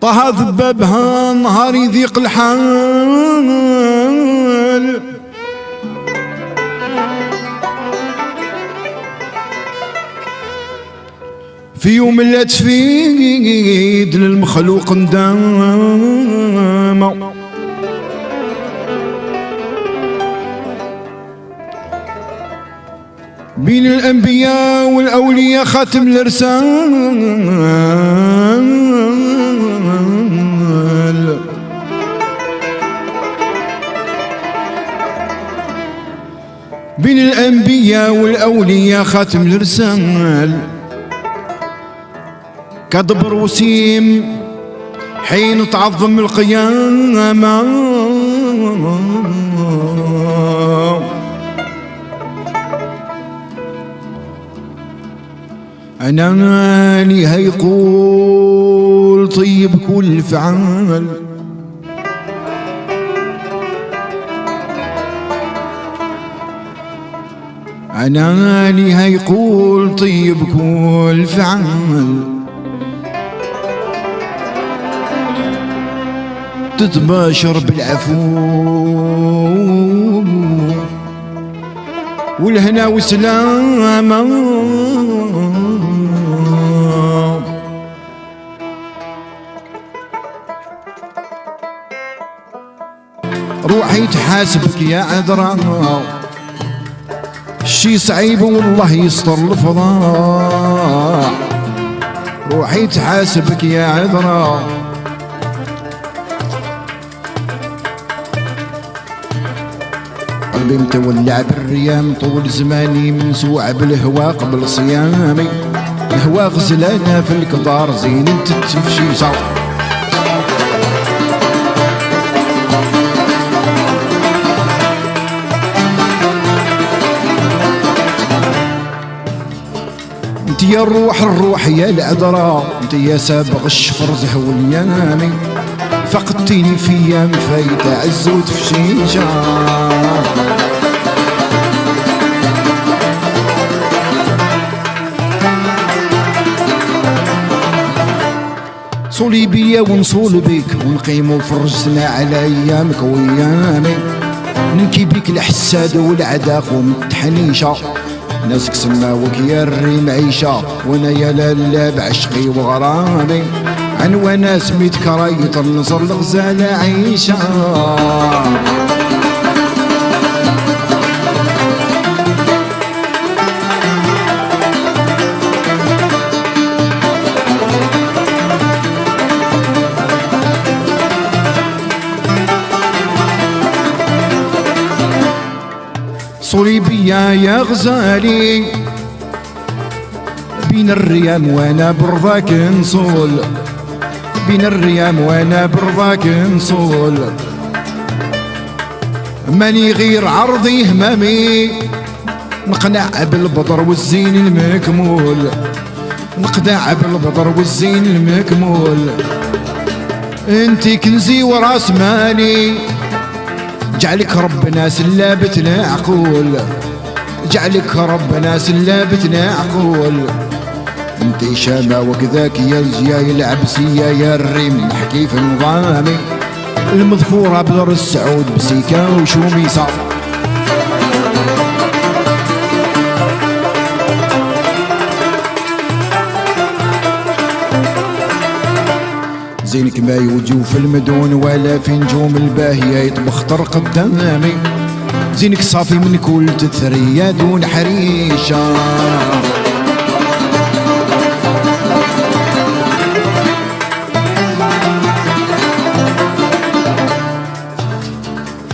طه ذبابها نهار يضيق الحال، في يوم لا تفيد للمخلوق ندامة، بين الأنبياء والأولياء خاتم الإرسال، بين الأنبياء والأولياء خاتم الإرسال، كدبر وسيم حين تعظم القيامة، أنا لي هيقول طيب كل فعال، أنا لي هيقول طيب كل فعال، تتباشر بالعفو والهنا والسلامة، روحي تحاسبك يا عذراء، الشي صعيب والله يستر الفضاع، روحي تحاسبك يا عذراء، قلبي متولع بالريام طول زماني منسوع بالهوا قبل صيامي، الهوا غزلانا في الكدار زين تتفشيشة، انت يا الروح يا العذراء، انت يا سابق الشفر زهو اليامي، فقدتيني في ايام فايته عز وتفشيشه، صولي بيا ونصول بيك ونقيمو فرجتنا على ايامك وايامي، ننكي بيك الحساد والعداق ومتحنيشه، ناسك سماوك يا الريم عيشه، وانا يا لالا بعشقي وغرامي، عنوى ناس ميت كرايط النصر الغزالة عيشه، صولي بيا يا غزالي بين الريام وانا برضاك نصول، بين الريام وانا برضاك نصول، ماني غير عرضي همامي، نقنع بالبدر والزين المكمول، نقنع بالبدر والزين المكمول، انتي كنزي وراس مالي، جعلك ربنا سلابتنا عقول، جعلك ربنا سلابتنا عقول، انتي شامة وكذاك يا الجياي العبسية يا الريم نحكي في نظامي، المذكورة بدر السعود بسيكا وشوميسة، زينك ما يوجو في المدون ولا في نجوم الباهية يتبختر قدامي، زينك صافي من كل تثرية دون حريشة،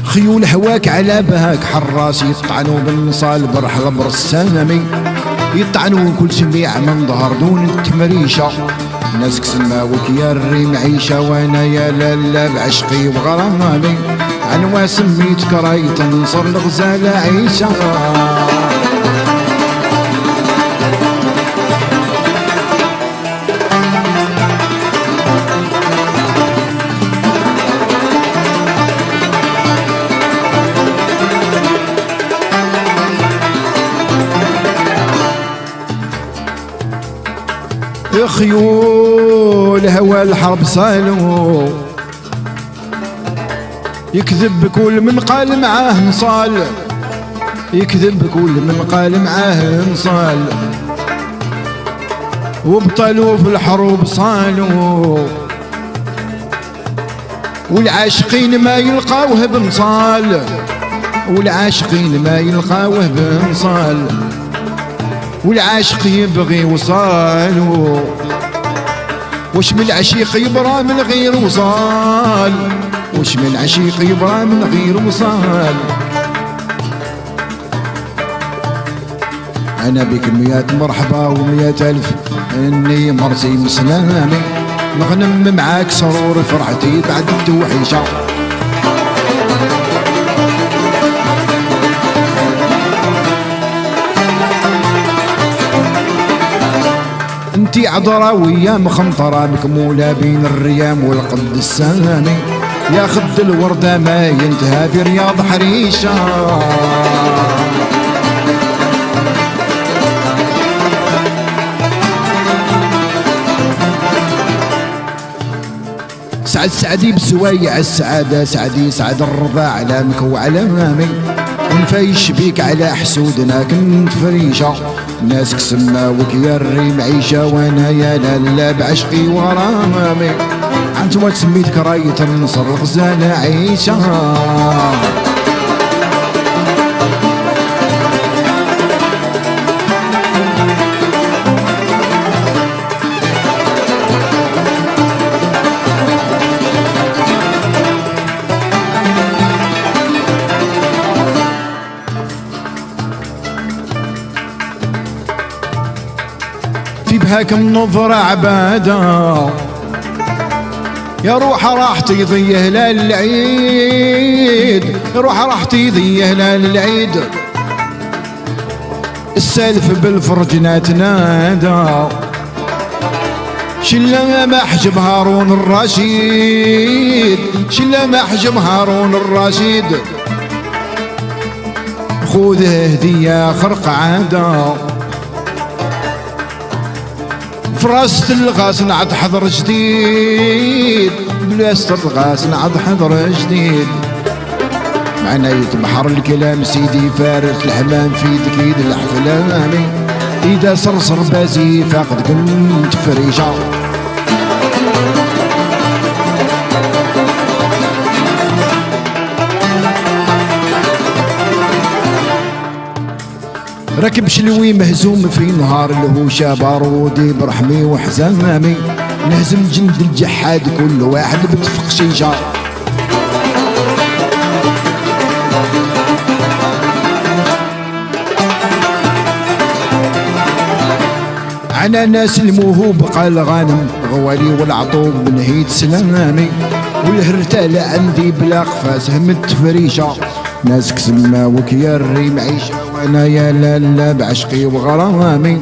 خيول هواك على بهاك حراس يطعنوا بالنصال برحل برسامي، يطعنوا كل سميع من ظهر دون التمريشة، ناسك سماوك يا الريم عيشة، وانا يا لالا بعشقي وغرامي، عنوى سميت كرايت نصر الغزالة عيشة، خيول هوى الحرب صالو يكذب كل من قال معاه نصال يكذب كل من قال معاه نصال وبطلوا في الحروب صالوا والعاشقين ما يلقاوه بنصال والعاشقين ما يلقاوه بنصال والعاشق يبغي وصال وش من العشيق يبرى من غير وصال وش من العشيق يبرى من غير وصال أنا بك مئات مرحبا ومئات ألف إني مرسي مسلامي نغنم معاك سرور فرحتي بعد التوحيشة انتي عذراوية مخمطرة مكمولة بين الريام والقد السامي يا خد الوردة ما ينتهى في رياض حريشة سعد سعدي بسوايع السعادة سعدي سعد الرضا علامك وعلى مامي ونفيش بيك على حسودنا كنت فريشة ناسك سماوك يا الريم عيشة وانا يا لالا بعشقي ورامي انت ما تسميتك راية النصر الغزالة عيشة بهاكم نظرة عبادة يا روح راحتي ضي هلال العيد يا روح راحتي ضي هلال العيد السالف بالفرجنا تنادى شلا محجب هارون الرشيد شلا محجب هارون الرشيد خذه هدية خرق عادة فراسة الغاس نعد حضر جديد بلاسة الغاس نعد حضر جديد معناية بحر الكلام سيدي فارس الحمام في دكيد الأحلامي إذا صرصر بازي فاقد كنت فريشة ركب شلوي مهزوم في نهار الهوشة بارودي برحمي وحزامي نهزم جند الجحاد كل واحد بتفقشيشة على ناس الموهوب قال غانم غوالي والعطوب نهيت سلامي والهرتالة عندي بلا قفاز همت فريشة ناسك سماوك يا الريم عيشة وانا يا لالا بعشقي وغرامي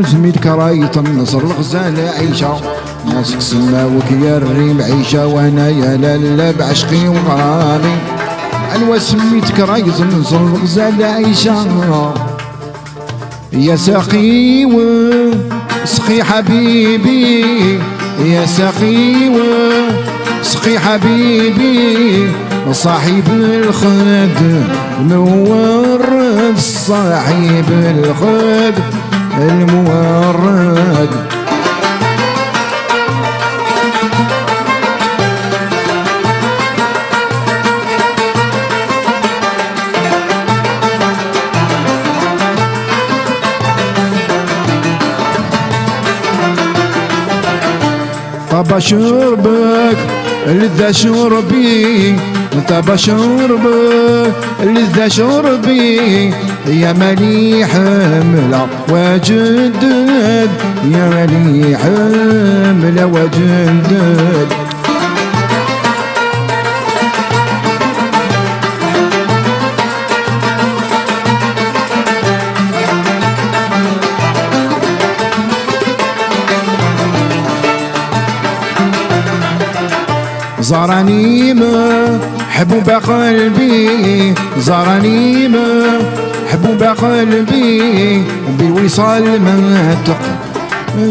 سميتك راية النصر الغزالة عيشة ناسك سماوك يا الريم عيشة وانا يا لالا بعشقي وغرامي أنوا سميتك راية النصر الغزالة عيشة يا ساقي سقي حبيبي يا ساقي سقي حبيبي صاحب الخد المورد صاحب الخد المورد طب شربك لذا شربي طب شربك لذا شربي يا مليح ملا وجدد يا مليح ملا وجدد زارني ما حبوب قلبي زارني ما حبوب قلبي بالوصال ما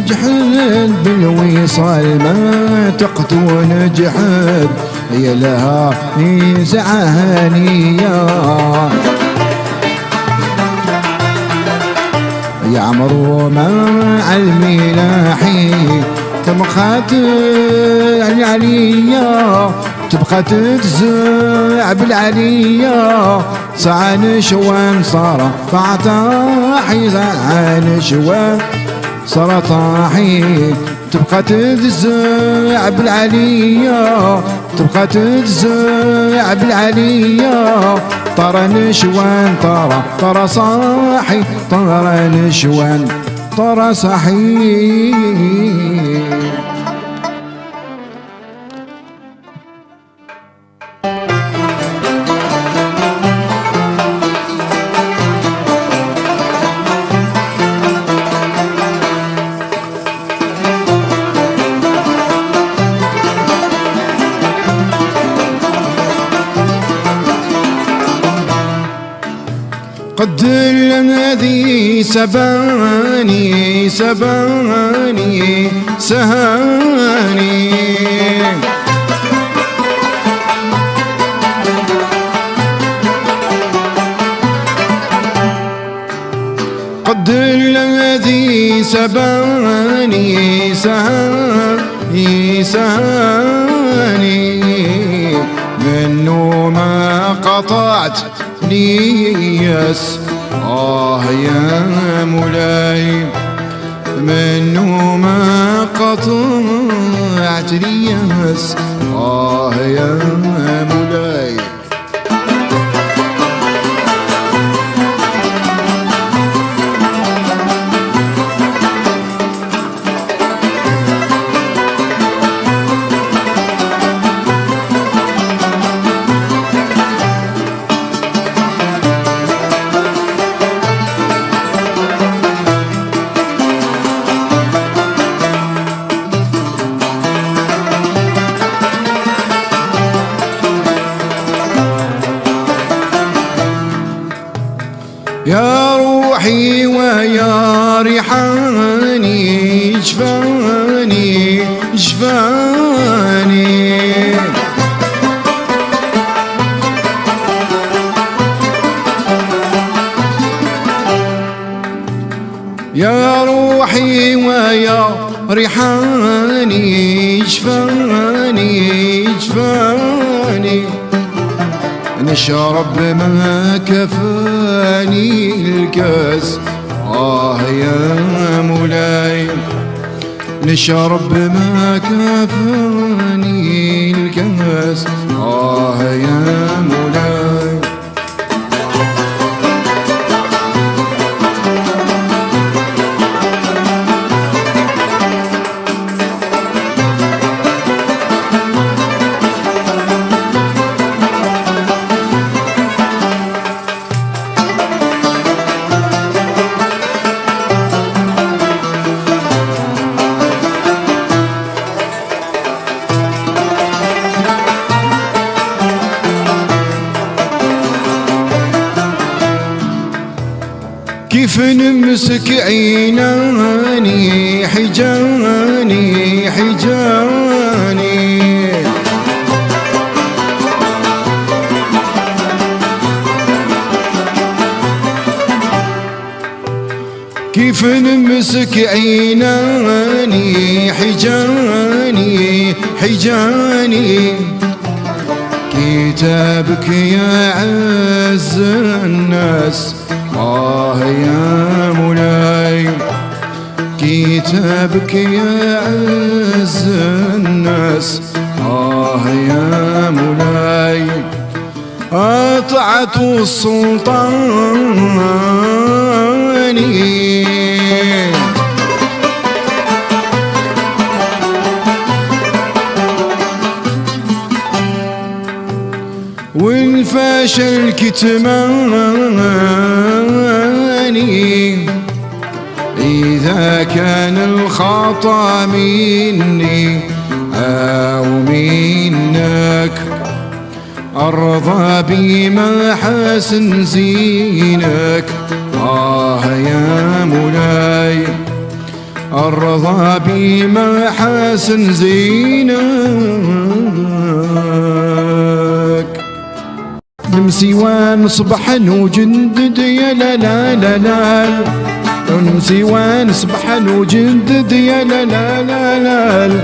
جحد بالوصال ما تقتون جحد يا لها نزعانية يا عمرو مع الملاحي تبقى العليا تبقى تتزع بالعليا صعان شوان صار طاحي صعان شوان صار طاحي تبقى تتزع بالعليا تبقى تتزع بالعليا طرى نشوان طرى صاحي طرى نشوان طرى صاحي. قد الذي سباني سباني سهاني قد الذي سباني سهاني سهاني منه ما قطعت ليس يا مولاي منه ما قطعت ليس يا مولاي. يا روحي ويا ريحاني جفاني جفاني يا روحي ويا ريحاني جفاني جفاني نشرب ما كفاني الكاس يا مولاي نشرب ما كفاني الكاس يا مولاي. كيف نمسك عيناني حجاني حجاني كيف نمسك عيناني حجاني حجاني كتابك يا عز الناس يا مولاي كتابك يا عز الناس يا مولاي أطعت السلطان والفشل كتماني إذا كان الخطأ مني أو منك أرضى بما حسن زينك يا مولاي الرضا بما حسن زينك. نمسي ونصبح نجدد يا لا لا لا لا، نمسي ونصبح نجدد يا لا لا لا لا،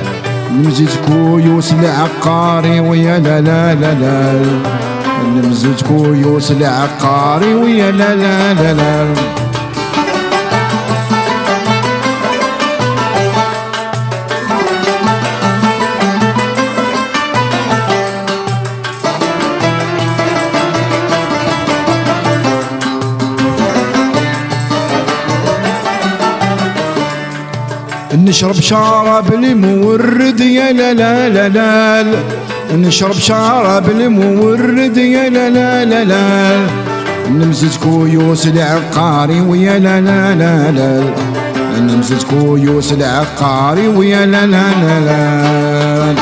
نمزج كويوس العقاري ويا لا لا لا لا، نمزج كويوس العقاري ويا لا لا لا لا. نشرب شراب المورد يا لا لا لا لا، نشرب شراب المورد يا لا لا لا لا، نمزج كويوس العقاري ويا لا لا لا لا، نمزج كويوس العقاري ويا لا لا لا لا.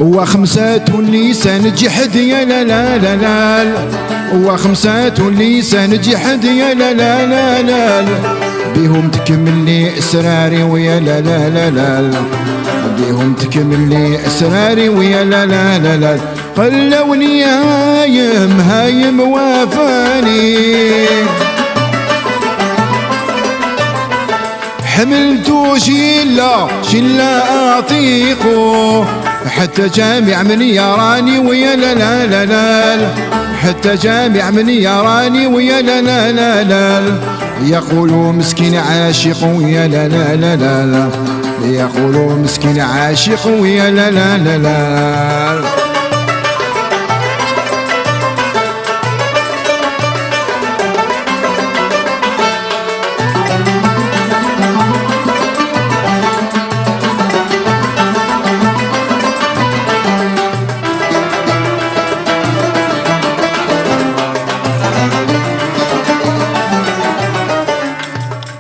وخمسات اللسان جحد يا لا لا لا لا، وخمسات اللسان جحد يا لا لا لا لا، بيهم تكمل لي اسراري ويا لا لا لا لا، بيهم تكمل لي اسراري ويا لا لا لا لا. خلوني هايم هايم وافاني، حملتو شيلة شيلة اطيقو، حتى جامع من يراني ويا لا لا لا لا، حتى جامع من يراني ويا لا لا لا لا، يقولوا مسكين عاشق ويا لا لا لا لا، يقولوا مسكين عاشق ويا لا لا لا لا.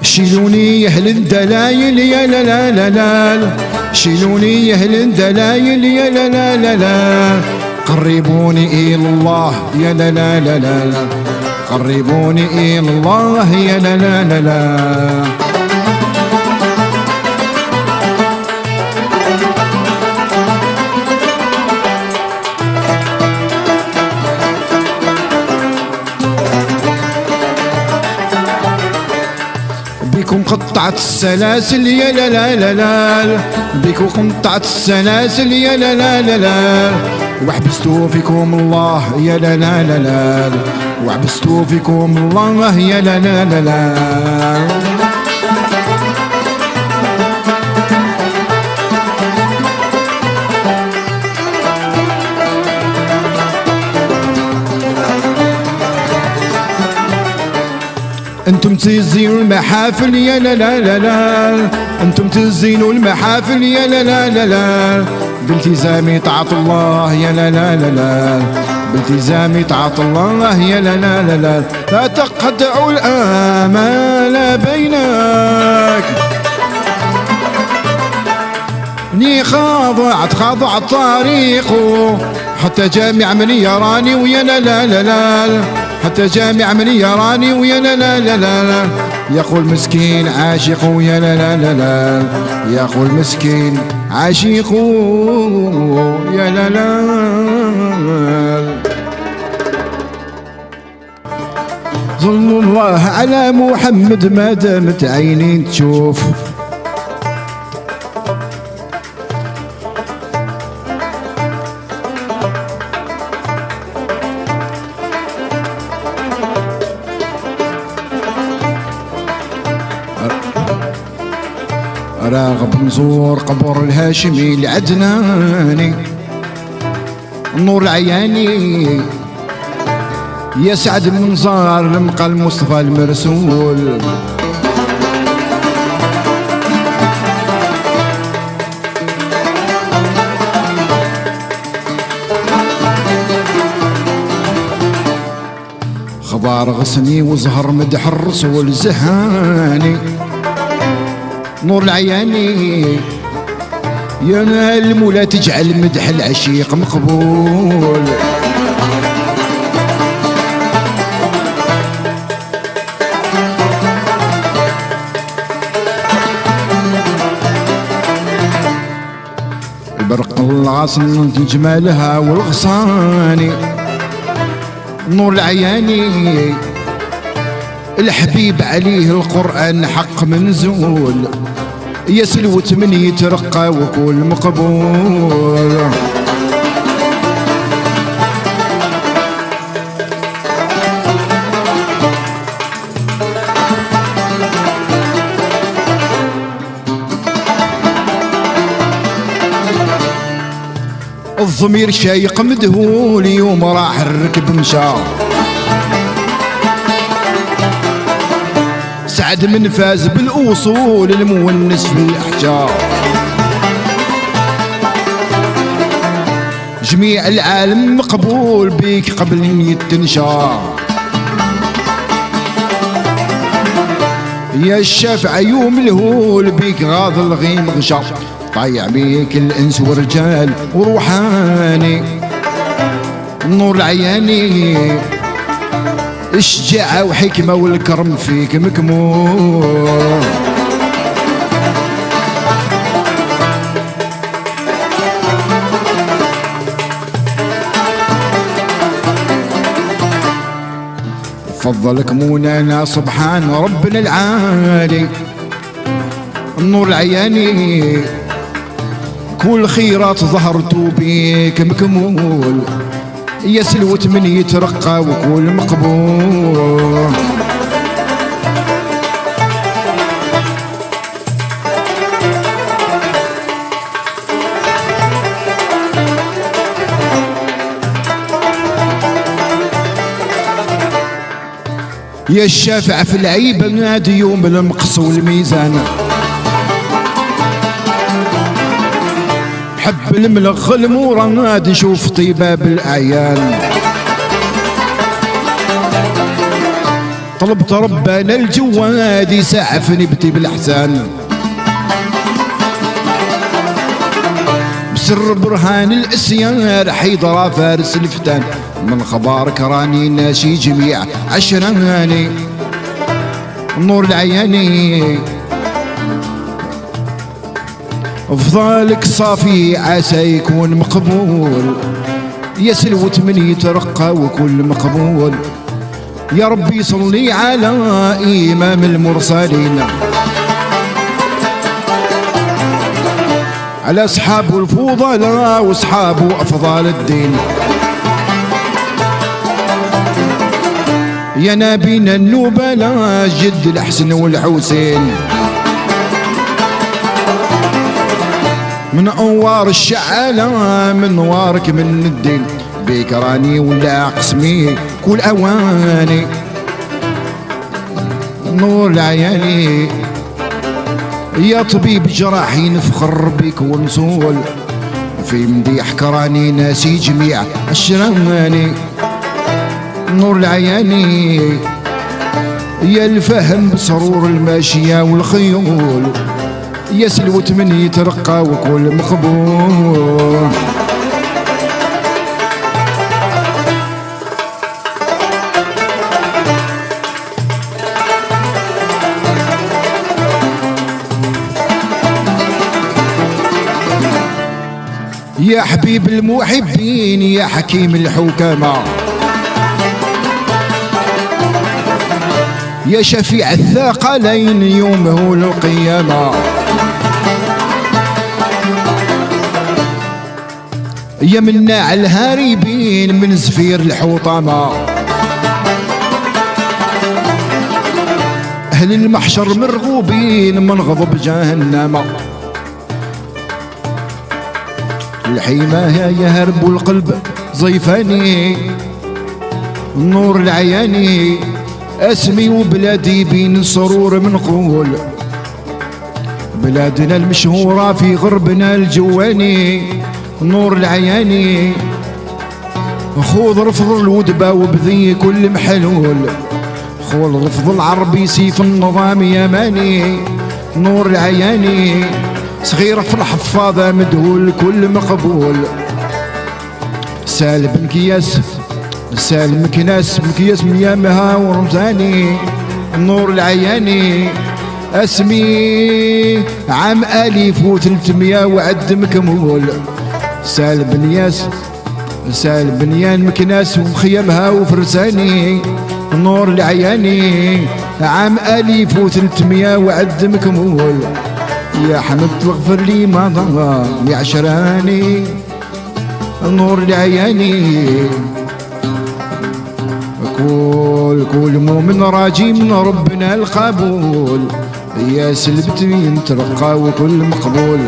شيلوني اهل الدلايل يا لا لا لا لا، شيلوني اهل الدلايل يا لا لا لا لا، قربوني الى الله يا لا لا لا لا، قربوني الى الله يا لا لا لا لا. بكم قطعت السلاسل يا لا لا لا لا، بكم قطعت السلاسل يا لا لا لا لا، وحبستوا فيكم الله يا لا لا لا لا، وحبستوا فيكم الله يا لا لا لا لا. انتم تزينوا المحافل يا لا لا لا لا، انتم تزينوا المحافل يا لا لا لا لا، بالتزام طاعة الله يا لا لا لا لا، بالتزام طاعة الله يا لا لا لا لا. لا تقطعوا الآمال بينك، ني خاضع الطريق، حتى جامع من يراني ويا لا لا لا لا، حتى جامع من يراني ويا لا لا لا لا، يقول مسكين عاشق ويا لا لا لا لا، يقول مسكين عاشق يا لا لا. صلوا الله على محمد ما دامت عيني تشوف. راغب نزور قبر الهاشمي العدناني، نور العياني يسعد المنظار لمقى المصطفى المرسول. خضار غصني وزهر مدح الرسول زهاني، نور العياني يا المولى تجعل مدح العشيق مقبول. برق العاصم جمالها والغصاني نور العياني الحبيب عليه القرآن حق منزول يا سلوة من يترقى وكل مقبول. الضمير شايق مدهول يوم راح الركب مشى سعد من فاز بالأصول المونس في الأحجار جميع العالم مقبول بيك قبل ان يتنشار يا الشافع يوم الهول بيك غاض الغيم غشا طايع بيك الانس ورجال وروحاني نور العياني الشجاعة وحكمة والكرم فيك مكمول. فضلك مولانا سبحان ربنا العالي النور العياني كل خيرات ظهرتو بيك مكمول يا سلوة من يترقى وكل مقبول. يا الشافع في العيب نادي يوم المقص والميزان حب الملغ الموراد نشوف طيبة بالأعيان طلبت ربنا الجواد يسعفني بتي بالإحسان بسر برهان الاسيار حيدر فارس الفتان من خبارك راني ناسي جميع عشراني نور العياني افضالك صافي عسى يكون مقبول يا سلوة من يترقى وكل مقبول. يا ربي صلي على إمام المرسلين على أصحابه الفضلاء وأصحابه أفضال الدين يا نبينا النبلاء جد الحسن والحسين من أنوار الشعلة من نوارك من الدين بيك راني ولا قسمي كل أواني نور العياني يا طبيب جراحي نفخر بك ونسول في مديح كراني ناسي جميع الشراني نور العياني يا الفهم بسرور الماشية والخيول يا سلوة من يترقى وكل مقبول. يا حبيب المحبين يا حكيم الحكماء يا شفيع الثقلين يومه القيامة يا مناع الهاربين من زفير الحطمة أهل المحشر مرغوبين من غضب جهنم الحيمة يهرب القلب ضيفاني نور العياني اسمي وبلادي بين السرور منقول بلادنا المشهورة في غربنا الجواني نور العياني خوض رفض الودبة وبذي كل محلول خوض رفض العربي سيف النظام يماني نور العياني صغيرة في الحفاظة مدهول كل مقبول سالب مكياس سالب مكناس مكياس ميامها ورمزاني نور العياني اسمي عام 1300 وعد مكمول سالب نياس سالب بنيان مكناس ومخيمها وفرساني نور العياني عام 1300 وعد مكمول يا حمد تغفر لي ما ضاع يا عشراني نور العياني كل مؤمن راجي من ربنا القبول يا سلبتي ترقى وكل مقبول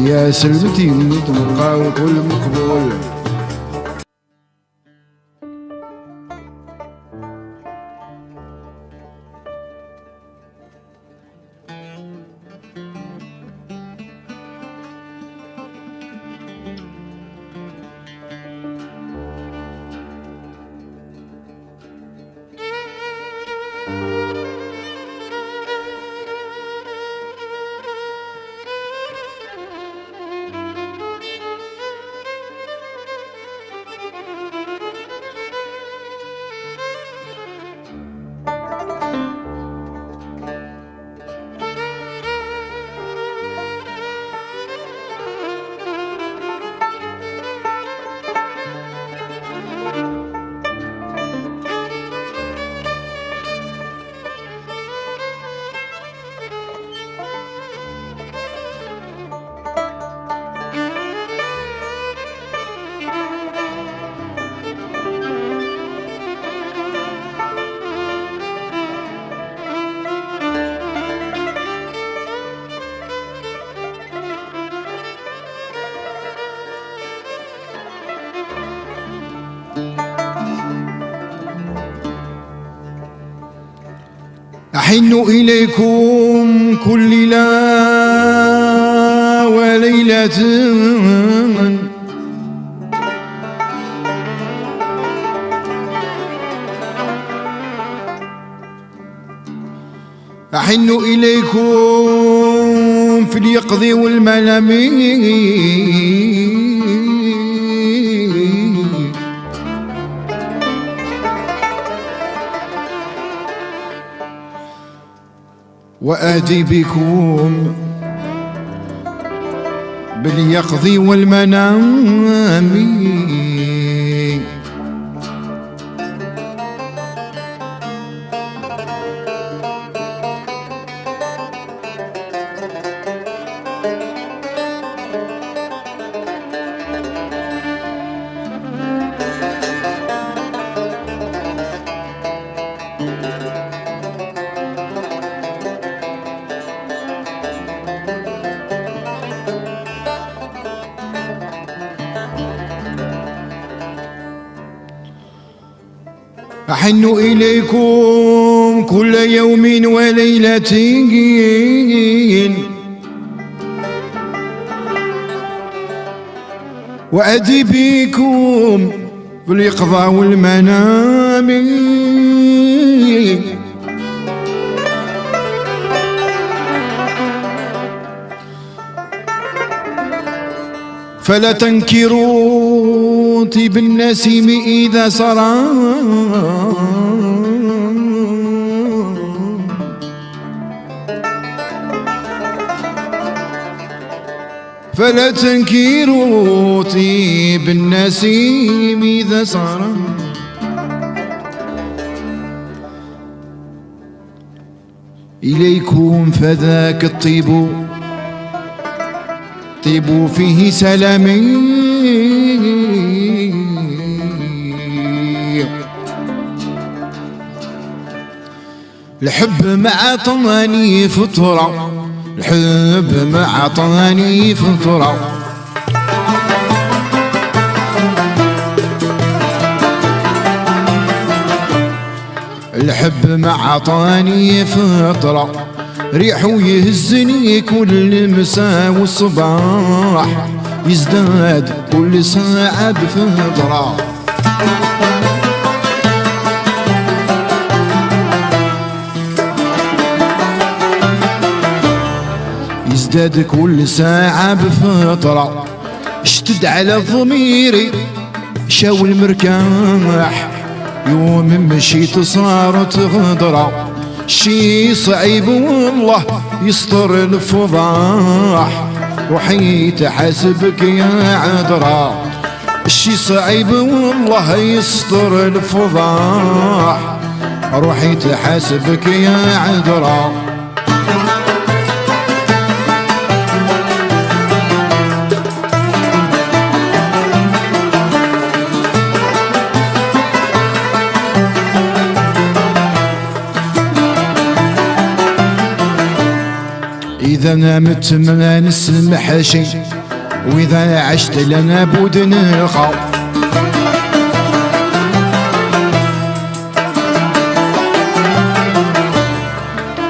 يا سلبتي ترقى وكل مقبول أحن إليكم كل ليلة وليلة أحن إليكم في اليقظ والمنام وآتي بكم باليقظ والمنام أحن إليكم كل يوم وليلة وأدي بكم في اليقظة والمنام فلا تنكروا طيب النسيم إذا سرى فلا تنكروا طيب النسيم إذا سرى إليكم فذاك الطيب طيبوا فيه سلامي الحب مع طناني فطرة الحب مع طناني فطرة الحب مع طناني فطرة ريحه يهزني كل مساء والصباح يزداد كل ساعة بفطرة يزداد كل ساعة بفترة. اشتد على ضميري شاو المركاح، يوم مشيت صارت غدرة. شي صعيب والله يسطر الفضاح، روحي تحاسبك يا عذرا. شي صعيب والله يسطر الفضاح، روحي تحاسبك يا عذرا. إذا نمت ما نسمح شي، وإذا عشت لنا بود نلقى.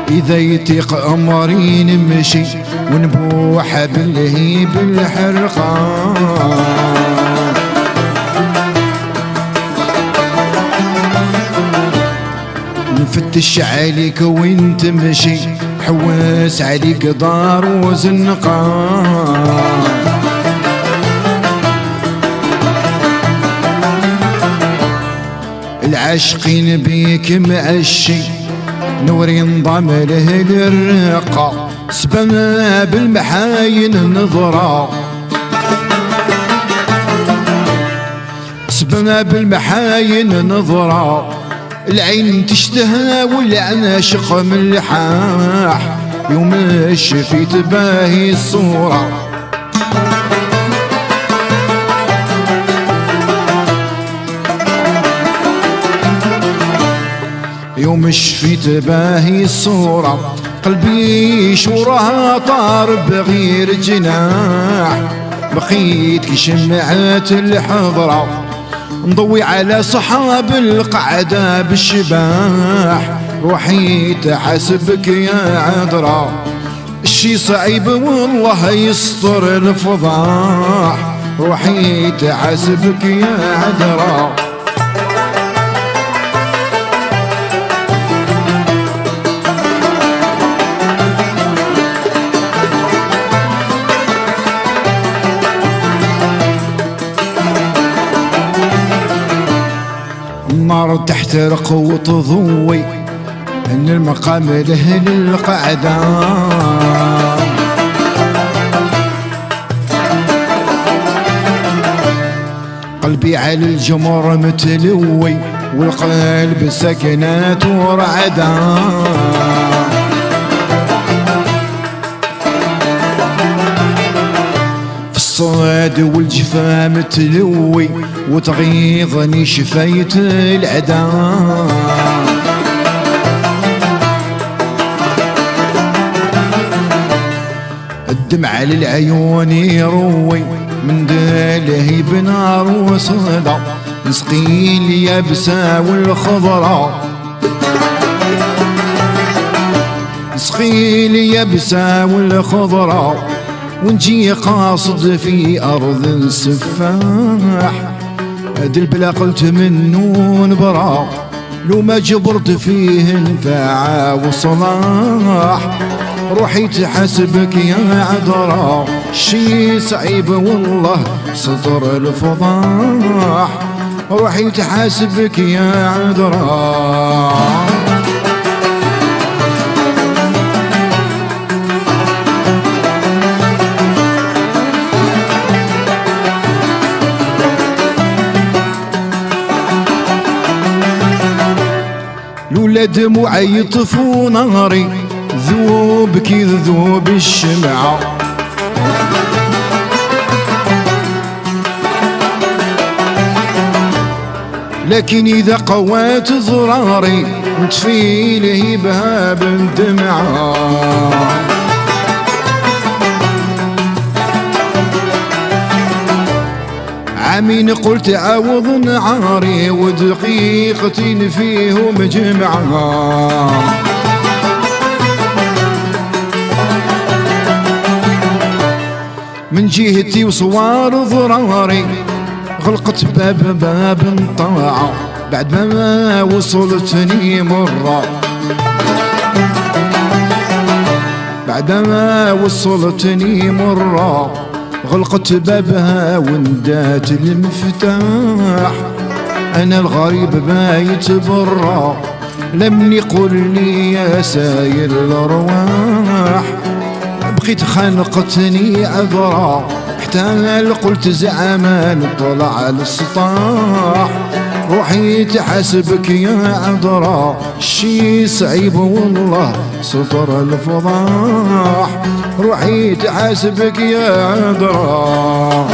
إذا يطيق أمري نمشي ونبوح باللهيب الحرقة. نفتش عليك وين تمشي، حواس عليك دار وزنقة. العاشقين بيك مأشي، نوري انضم له للرقة. سبنا بالمحاين نظرة، سبنا بالمحاين نظرة. العين تشتهى والعناشق ملحاح، يوم شفيت باهي الصورة. يوم شفيت باهي الصورة، قلبي شورها طار بغير جناح. بقيت كي شمعت الحضرة، نضوي على صحاب القعدة بالشباح. روحي تحاسبك يا عذرا. الشي صعيب والله يسطر الفضاح، روحي تحاسبك يا عذرا. النار تحترق وتضوي، ان المقام له للقعدة. قلبي على الجمر متلوي، والقلب سكنات ورعدة. في الصاد والجفا متلوي، وتغيظني شفايت العدا. الدمع للعيون يروي، من داله بنار وصدى. نسقي اليابسة والخضرا، نسقي اليابسة والخضرا. ونجي قاصد في أرض السفاح، هاد البلا قلت منو نبرا. لو ما جبرت فيه نفاع وصلاح، روحي تحاسبك يا عذرا. شي صعيب والله سطر الفضاح، روحي تحاسبك يا عذرا. لولا دموعي يطفو نهري، ذوب كي ذوب الشمعة. لكن إذا قوات ضراري، نطفي لهيبها بالدمعة. عامين قلت عوض نعاري، ودقيقتين فيهم جمعة. من جهتي وصوار ضراري، غلقت باب الطاعة. بعد ما وصلتني مرة، بعدما وصلتني مرة غلقت بابها وندات المفتاح. أنا الغريب بايت برا لم يقول لي يا سايل الأرواح. بقيت خانقتني عذرا حتى قلت زعما طلع السطاح. روحي تحاسبك يا عذرا شي صعيب والله سطر الفضاح. روحي تحاسبك يا عذرا.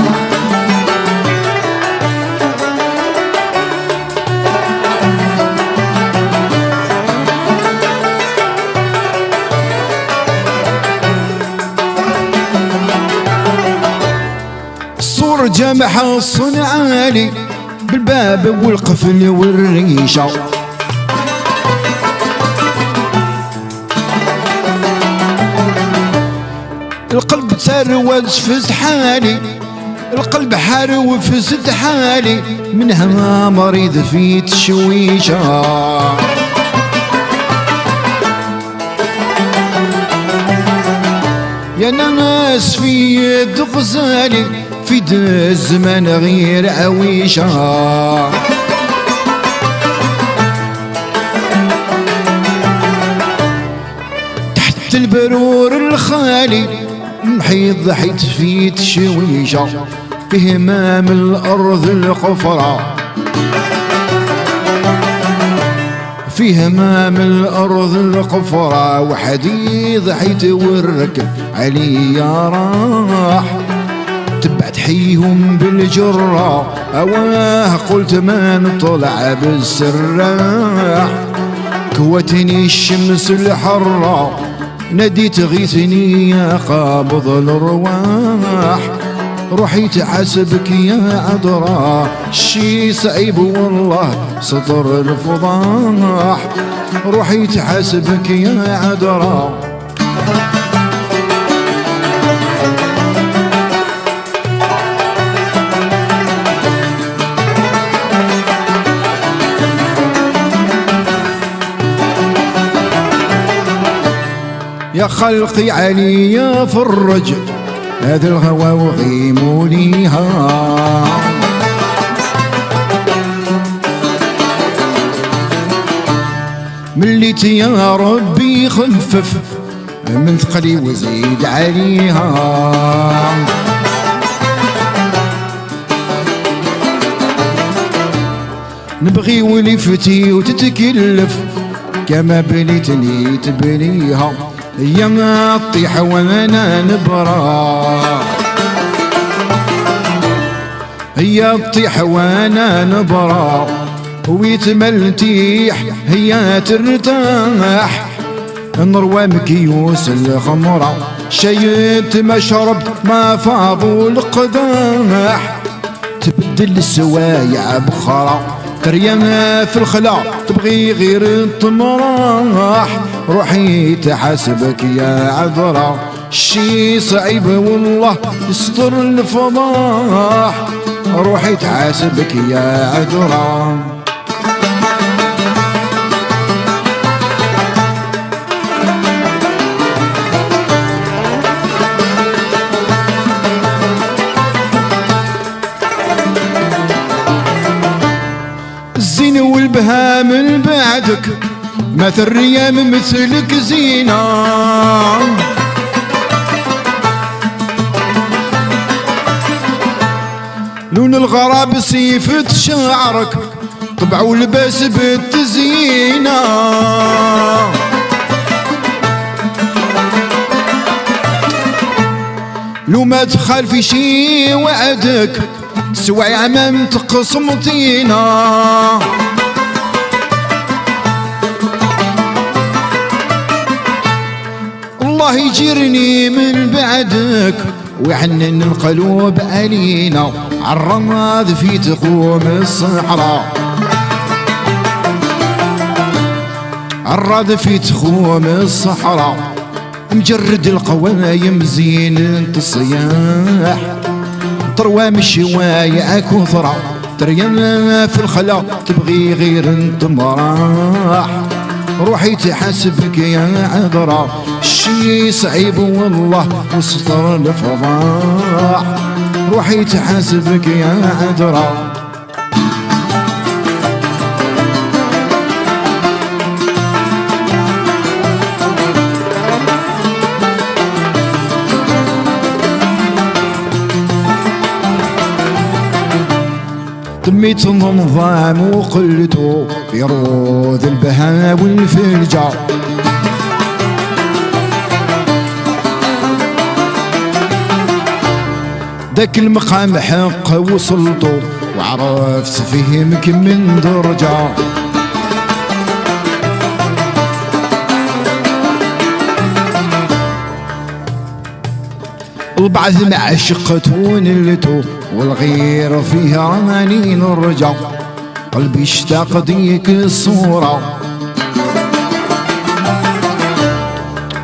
الصور جمعها الصنعالي بالباب والقفل والريشة. القلب تروج في سحالي القلب حارو في سد حالي منها مريض في تشويشة. يا ناس في يد غزالي في الزمان غير عويشة. تحت البرور الخالي محيط ضحيت في تشويشة. في همام الأرض القفرة في همام الأرض القفرة وحدي ضحيت والركب عليا راح. تبعت حيهم بالجرة أواه قلت ما نطلع بالسراح. كوتني الشمس الحرة ناديت غيثني يا قابض الأرواح. روحي تحاسبك يا عذرا شي صعيب والله سطر الفضاح. روحي تحاسبك يا عذرا. يا خلقي عليا فرج هذا الهوى وغيموا ليها. مليت يا ربي خفف من ثقلي وزيد عليها. نبغي ولفتي وتتكلف كما بنيتني تبنيها. يا تطيح وانا نبرا هي تطيح وانا نبرا ويتمل تيح هي ترتاح. نروى مكيوس الخمرة شيت ما شربت ما فاضوا القداح. تبدل السوايع بخرا كريانة في الخلا تبغي غير الطمراح. روحي تحاسبك يا عذرا شي صعيب والله يستر الفضاح. روحي تحاسبك يا عذرا. الزين والبهاء من بعدك مثل الريام مثلك زينة. لون الغراب سيفة شعرك طبع ولباس بالتزيينة. لو ما تخال في شي وعدك سواي عمام تقسم طينة. الله يجيرني من بعدك ويحنن القلوب علينا. عالرماد في تقوم الصحراء عالراد في تخوم الصحراء مجرد القوايم زين انت الصياح. تروى من الشوايع كثرة ترينا في الخلا تبغي غير انت مراح. روحي تحاسبك يا عذرا الشي صعيب والله وستر الفضاح، روحي تحاسبك يا عذرا. تميت النظام وقلته في روض البهاء والفلجة، ذاك المقام حق وصلته وعرفت فهمك من درجة. البعث مع شقته ونلته والغير فيه رماني نرجع، قلبي اشتاق ديك الصورة،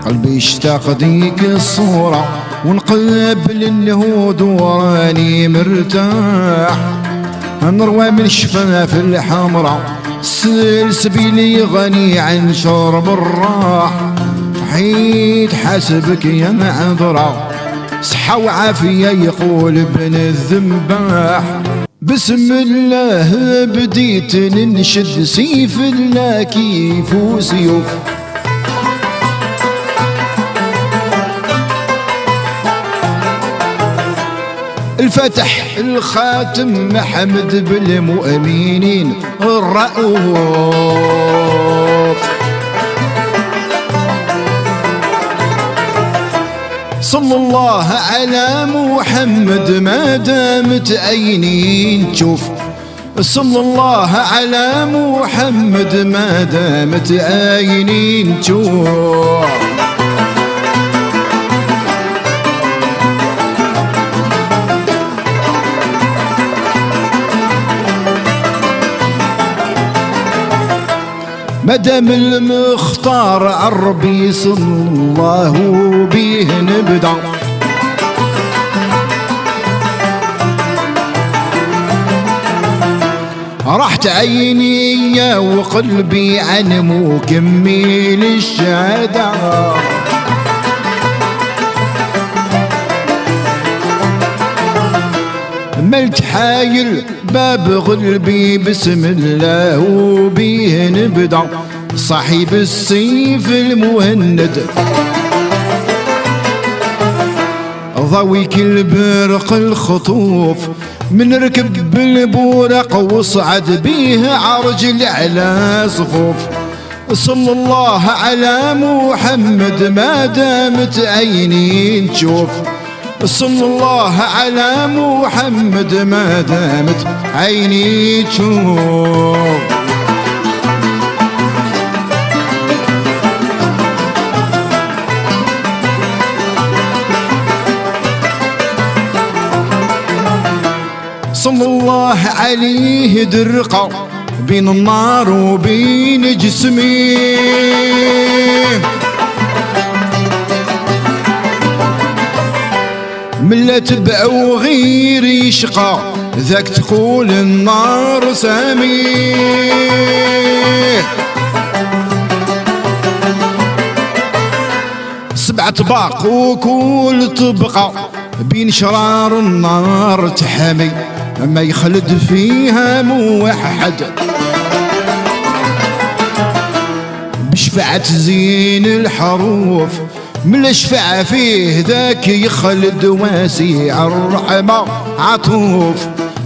قلبي اشتاق ديك الصورة، ونقبل النهود وراني مرتاح، نروى من شفاف الحمرا سبيلي غني عن شرب الراح، حيت حاسبك يا معذرة صحة وعافية يقول ابن الذنباح. بسم الله بديت ننشد سيف الله كيف وسيوف، الفتح الخاتم محمد بالمؤمنين الرؤوف، صلى الله على محمد ما دامت عيني تشوف، صلى الله على محمد ما دامت عيني تشوف. مدام المختار عربي صلى الله بيه نبدا، راحت عيني وقلبي عن مكمل الشهادة، ملت حايل باب قلبي بسم الله وبيه نبدا، صاحب السيف المهند ضويك البرق الخطوف، من ركب بالبورق وصعد بيه عرج على صفوف، صلى الله على محمد ما دامت عيني تشوف، صلى الله على محمد ما دامت عيني تشوف. صلى الله عليه درقة بين النار وبين جسمي، من لا تبع وغير يشقى ذاك تقول النار سامي، سبعة طباق وكل طبقة بين شرار النار تحامي، ما يخلد فيها موحد بشفعة زين الحروف، من الشفعة فيه ذاك يخلد واسع الرحمة عطوف،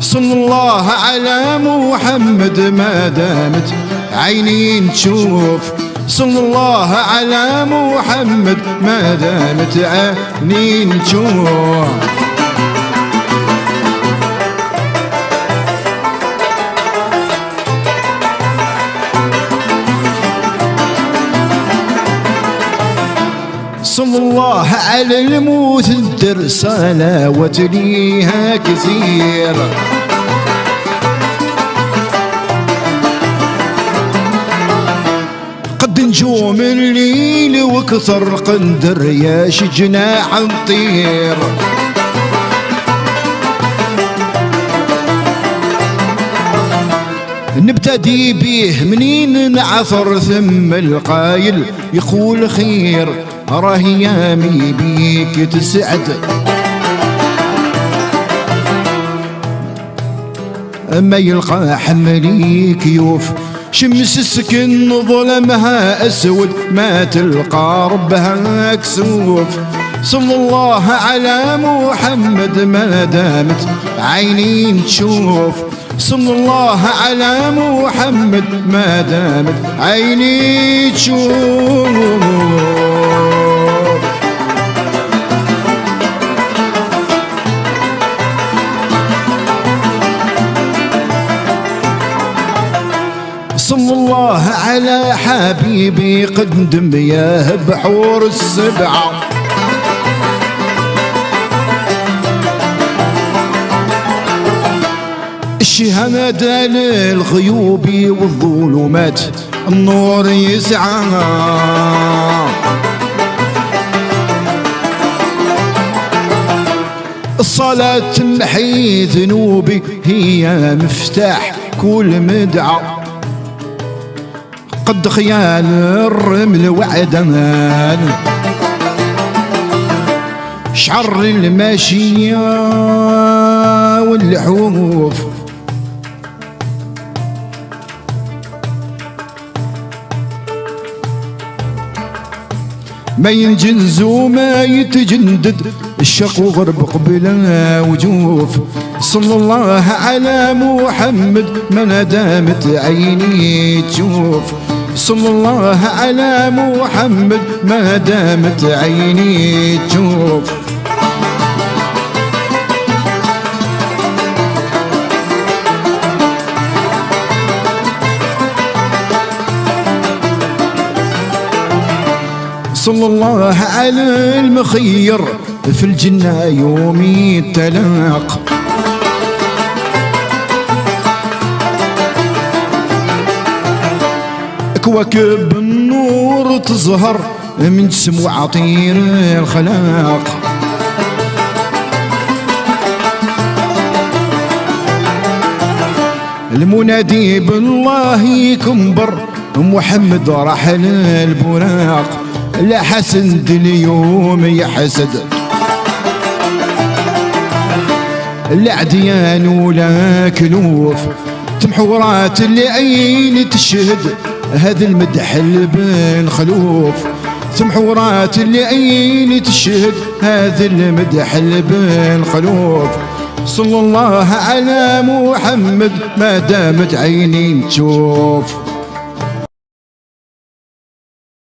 صلى الله على محمد ما دامت عيني تشوف، صلى الله على محمد ما دامت عيني تشوف. صلى الله على المثدر صلوات ليها كثير، قد نجوم الليل وكثر قندر يا جناح نطير، نبتدي بيه منين نعثر ثم القايل يقول خير، راه يامي بيك تسعد. ما يلقى حملي كيوف شمس السكن ظلمها اسود، ما تلقى ربها كسوف. صلى الله على محمد ما دامت عيني تشوف. صلى الله على محمد ما دامت عيني تشوف. صلى الله على حبيبي قدم ياه بحور السبعة. الشهادة للغيوب والظلمات النور يسعى. الصلاة تمحي ذنوبي هي مفتاح كل مدعى. قد خيال الرمل وعدان شعر الماشية والحوف. ما ينجنز وما يتجندد الشق وغرب قبل وجوف. صلى الله على محمد ما دامت عيني تشوف. صلى الله على محمد ما دامت عيني تشوف. صلى الله على المخير في الجنة يوم التلاق. كواكب النور تظهر من جسم وعطير الخلاق. المنادي بالله يكبر محمد رحل البراق. لا حسد اليوم يحسد لا عديان ولا كلوف. تمحورات العين تشهد هذا المدح بن خلوف. تمحورات العين تشهد هذا المدح بن خلوف. صلى الله على محمد ما دامت عيني تشوف.